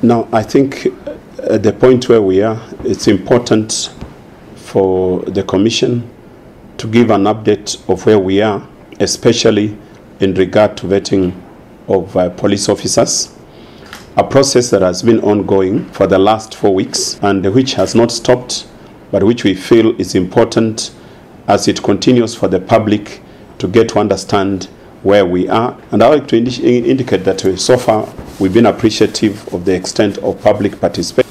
Now, I think at the point where we are, it's important for the Commission to give an update of where we are, especially in regard to vetting of police officers, a process that has been ongoing for the last 4 weeks and which has not stopped, but which we feel is important as it continues for the public to get to understand where we are. And I would like to indicate that so far we've been appreciative of the extent of public participation.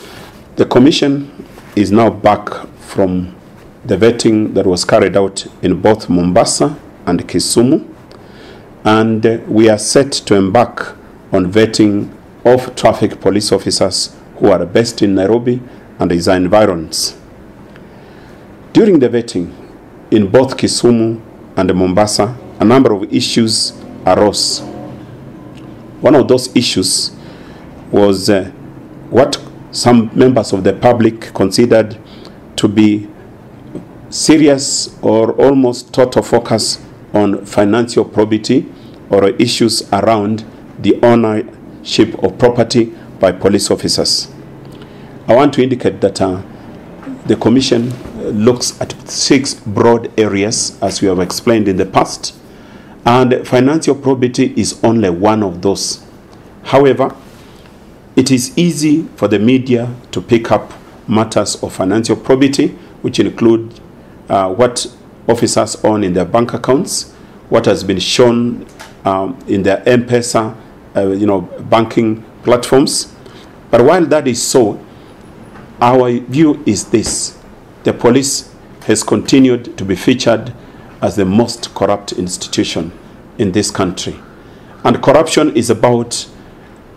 The Commission is now back from the vetting that was carried out in both Mombasa and Kisumu, and we are set to embark on vetting of traffic police officers who are based in Nairobi and its environs. During the vetting in both Kisumu and Mombasa, a number of issues arose. One of those issues was what some members of the public considered to be serious or almost total focus on financial probity or issues around the ownership of property by police officers. I want to indicate that the Commission looks at 6 broad areas, as we have explained in the past, and financial probity is only one of those. However, it is easy for the media to pick up matters of financial probity, which include what officers own in their bank accounts, what has been shown in their M-Pesa, banking platforms. But while that is so, our view is this: the police has continued to be featured as the most corrupt institution in this country. And corruption is about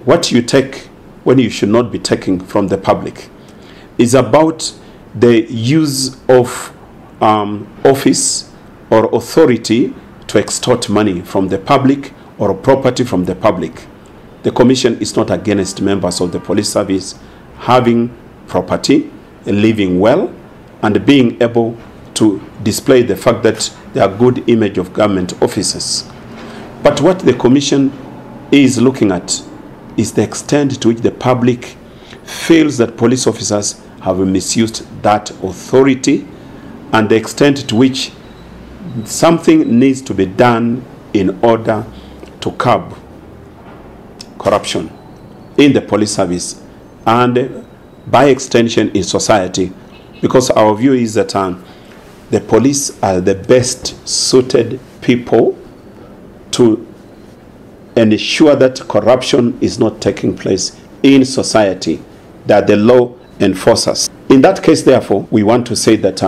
what you take when you should not be taking from the public. It's about the use of office or authority to extort money from the public or property from the public. The Commission is not against members of the police service having property, living well, and being able to display the fact that they are good image of government officers. But what the Commission is looking at is the extent to which the public feels that police officers have misused that authority, and the extent to which something needs to be done in order to curb corruption in the police service and by extension in society, because our view is that the police are the best suited people to ensure that corruption is not taking place in society. They are the law enforcers. In that case, therefore, we want to say that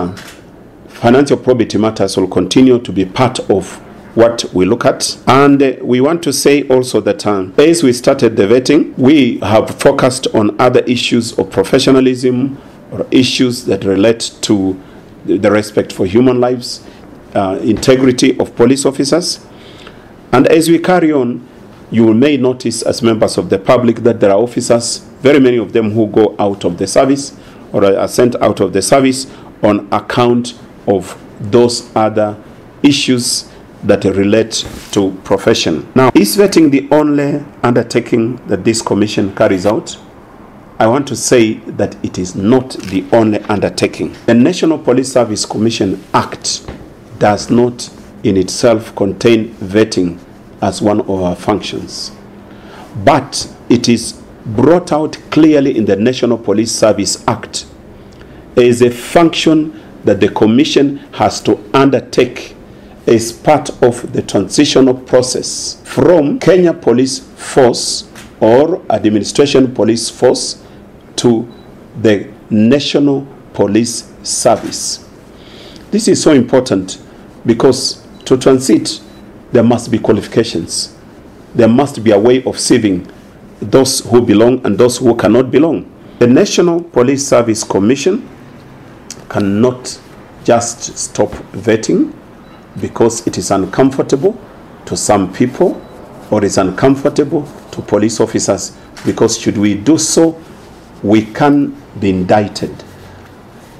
financial probity matters will continue to be part of what we look at. And we want to say also that as we started the vetting, we have focused on other issues of professionalism or issues that relate to the respect for human lives, integrity of police officers. And as we carry on, you may notice as members of the public that there are officers, very many of them, who go out of the service or are sent out of the service on account of those other issues that relate to profession. Now, is vetting the only undertaking that this Commission carries out? I want to say that it is not the only undertaking. The National Police Service Commission Act does not in itself contain vetting as one of our functions, but it is brought out clearly in the National Police Service Act as a function that the Commission has to undertake as part of the transitional process from Kenya Police Force or Administration Police Force to the National Police Service. This is so important because to transit, there must be qualifications. There must be a way of sieving those who belong and those who cannot belong. The National Police Service Commission cannot just stop vetting because it is uncomfortable to some people or is uncomfortable to police officers, because should we do so, we can be indicted.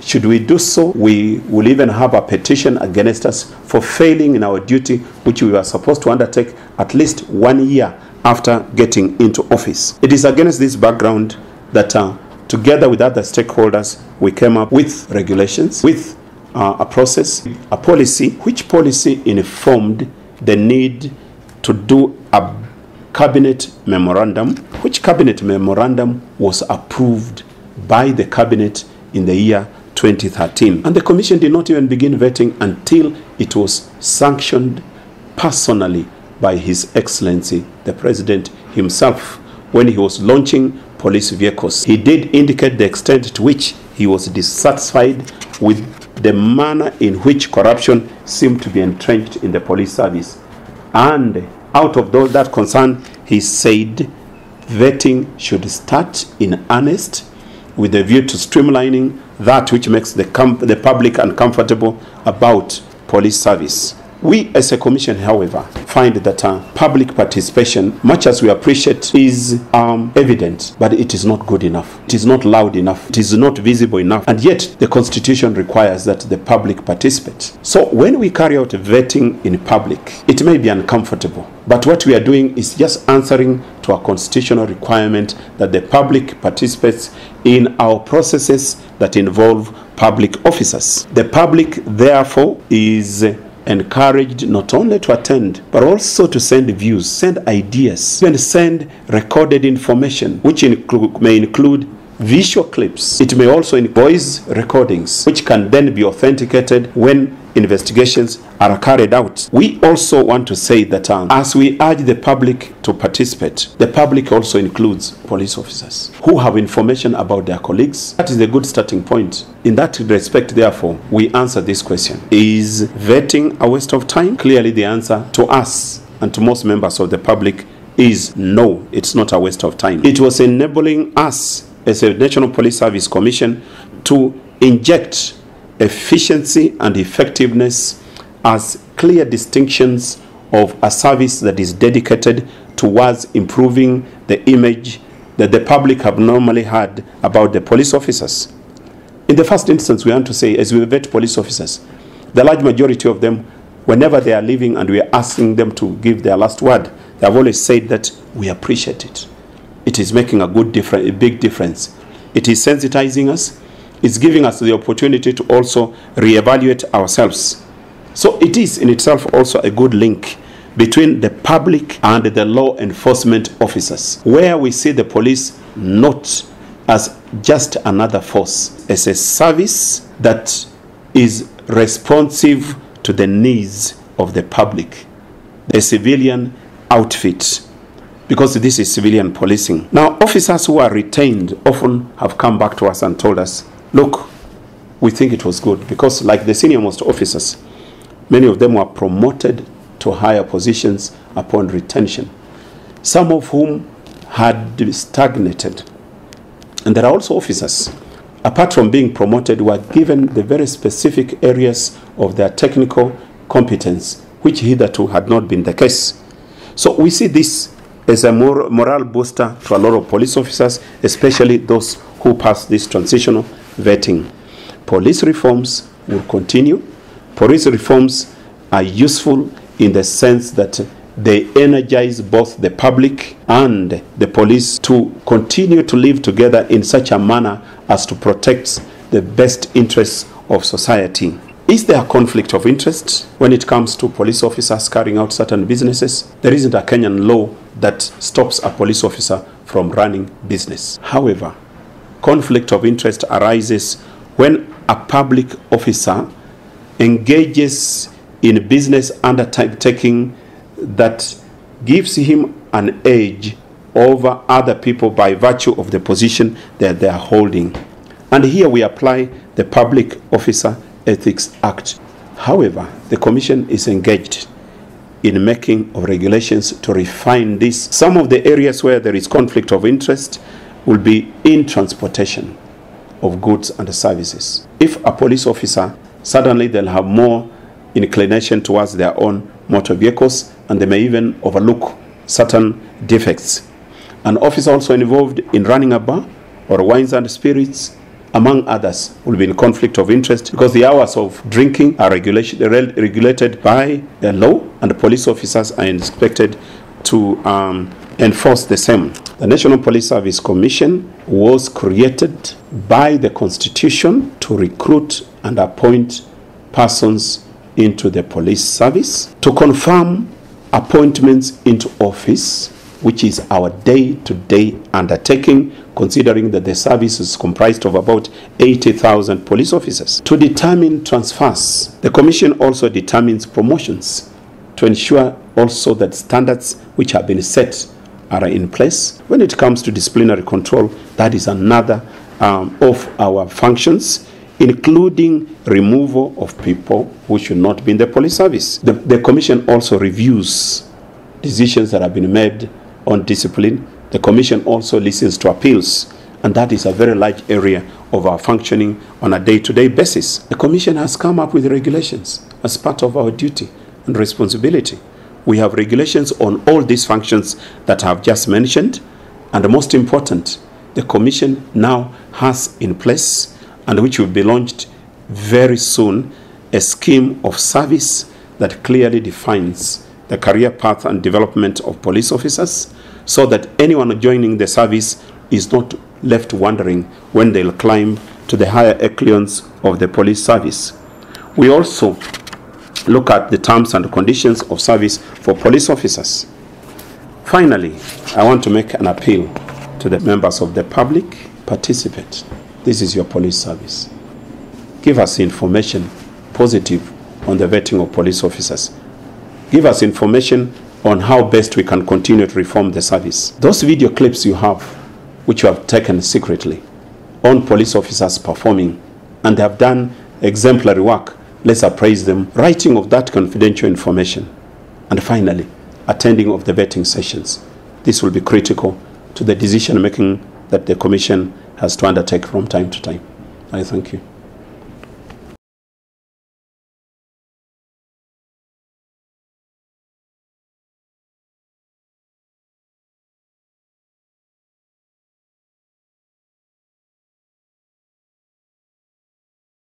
Should we do so, we will even have a petition against us for failing in our duty, which we were supposed to undertake at least 1 year after getting into office. It is against this background that together with other stakeholders, we came up with regulations, with a process, a policy, which policy informed the need to do a cabinet memorandum, which cabinet memorandum was approved by the cabinet in the year 2013. And the commission did not even begin vetting until it was sanctioned personally by His Excellency, the President himself, when he was launching police vehicles. He did indicate the extent to which he was dissatisfied with the manner in which corruption seemed to be entrenched in the police service. And out of that concern, he said vetting should start in earnest with a view to streamlining that which makes the public uncomfortable about police service. We as a commission, however, find that public participation, much as we appreciate, is evident, but it is not good enough. It is not loud enough. It is not visible enough. And yet, the Constitution requires that the public participate. So when we carry out vetting in public, it may be uncomfortable. But what we are doing is just answering to a constitutional requirement that the public participates in our processes that involve public officers. The public, therefore, is encouraged not only to attend, but also to send views, send ideas, and send recorded information, which may include visual clips. It may also include voice recordings, which can then be authenticated when investigations are carried out. We also want to say that as we urge the public to participate, the public also includes police officers who have information about their colleagues. That is a good starting point. In that respect, therefore, we answer this question. Is vetting a waste of time? Clearly, the answer to us and to most members of the public is no, it's not a waste of time. It was enabling us as a National Police Service Commission to inject efficiency and effectiveness as clear distinctions of a service that is dedicated towards improving the image that the public have normally had about the police officers. In the first instance, we want to say, as we vet police officers, the large majority of them, whenever they are leaving and we are asking them to give their last word, they have always said that we appreciate it. It is making a big difference. It is sensitizing us. It's giving us the opportunity to also reevaluate ourselves. So it is in itself also a good link between the public and the law enforcement officers, where we see the police not as just another force, as a service that is responsive to the needs of the public, the civilian outfit, because this is civilian policing. Now, officers who are retained often have come back to us and told us, look, we think it was good, because like the senior-most officers, many of them were promoted to higher positions upon retention, some of whom had stagnated. And there are also officers, apart from being promoted, were given the very specific areas of their technical competence, which hitherto had not been the case. So we see this as a morale booster to a lot of police officers, especially those who pass this transitional vetting. Police reforms will continue. Police reforms are useful in the sense that they energize both the public and the police to continue to live together in such a manner as to protect the best interests of society. Is there a conflict of interest when it comes to police officers carrying out certain businesses? There isn't a Kenyan law that stops a police officer from running business. However, conflict of interest arises when a public officer engages in business undertaking that gives him an edge over other people by virtue of the position that they are holding. And here we apply the Public Officer Ethics Act. However, the Commission is engaged in making of regulations to refine this. Some of the areas where there is conflict of interest will be in transportation of goods and services. If a police officer, suddenly they'll have more inclination towards their own motor vehicles, and they may even overlook certain defects. An officer also involved in running a bar or wines and spirits, among others, will be in conflict of interest because the hours of drinking are regulated by the law, and the police officers are expected to enforce the same. The National Police Service Commission was created by the Constitution to recruit and appoint persons into the police service, to confirm appointments into office, which is our day-to-day undertaking, considering that the service is comprised of about 80,000 police officers. To determine transfers, the Commission also determines promotions to ensure also that standards which have been set are in place. When it comes to disciplinary control, that is another of our functions, including removal of people who should not be in the police service. The Commission also reviews decisions that have been made on discipline. The Commission also listens to appeals, and that is a very large area of our functioning on a day-to-day basis. The Commission has come up with regulations as part of our duty and responsibility. We have regulations on all these functions that I have just mentioned, and the most important, the Commission now has in place, and which will be launched very soon, a scheme of service that clearly defines the career path and development of police officers, so that anyone joining the service is not left wondering when they'll climb to the higher echelons of the police service. We also look at the terms and conditions of service for police officers. Finally, I want to make an appeal to the members of the public. Participate. This is your police service. Give us information positive on the vetting of police officers. Give us information on how best we can continue to reform the service. Those video clips you have, which you have taken secretly, on police officers performing, and they have done exemplary work, let's appraise them. Writing of that confidential information. And finally, attending of the vetting sessions. This will be critical to the decision making that the Commission has to undertake from time to time. I thank you.